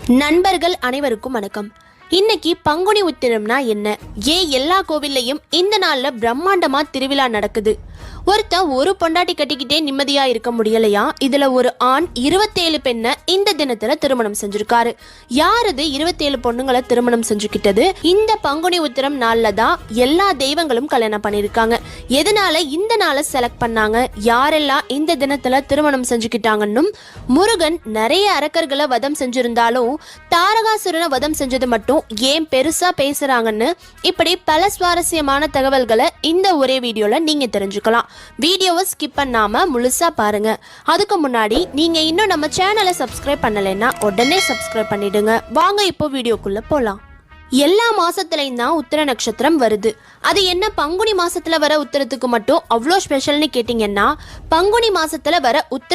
நண்பர்கள் அனைவருக்கும் வணக்கம். இன்னைக்கு பங்குனி உத்திரம்னா என்ன, ஏன் எல்லா கோவில்லையும் இந்த நாள்ல பிரம்மாண்டமா திருவிழா நடக்குது? ஒருத்தன் ஒரு பொண்டாட்டி கட்டிக்கிட்டே நிம்மதியா இருக்க முடியலையா? இதுல ஒரு ஆண் 27 பெண்ணை இந்த தினத்துல திருமணம் செஞ்சிருக்காரு. யாரது 27 பொண்ணுங்களை திருமணம் செஞ்சுக்கிட்டது? இந்த பங்குனி உத்திரம் நாள்ல தான் எல்லா தெய்வங்களும் கல்யாணம் பண்ணிருக்காங்க. எதனால இந்த நாளை செலக்ட் பண்ணாங்க, யாரெல்லாம் இந்த தினத்துல திருமணம் செஞ்சுக்கிட்டாங்கன்னும், முருகன் நிறைய அரக்கர்களை வதம் செஞ்சிருந்தாலும் தாரகாசுரனை வதம் செஞ்சது மட்டும் ஏன் பெருசா பேசுறாங்கன்னு, இப்படி பல சுவாரஸ்யமான தகவல்களை இந்த ஒரே வீடியோல நீங்க தெரிஞ்சுக்கலாம். வீடியோவை ஸ்கிப் பண்ணாம முழுசா பாருங்க. அதுக்கு முன்னாடி நீங்க இன்னும் நம்ம சேனலை சப்ஸ்கிரைப் பண்ணலைன்னா உடனே சப்ஸ்கிரைப் பண்ணிடுங்க. வாங்க இப்போ வீடியோக்குள்ள போலாம். எல்லா மாசத்துலயும் தான் உத்திர நட்சத்திரம் வருது. அது என்ன பங்குனி மாசத்துல வர உத்திரத்துக்கு மட்டும் அவ்வளோ ஸ்பெஷல்னு கேட்டீங்கன்னா, பங்குனி மாசத்துல வர உத்திர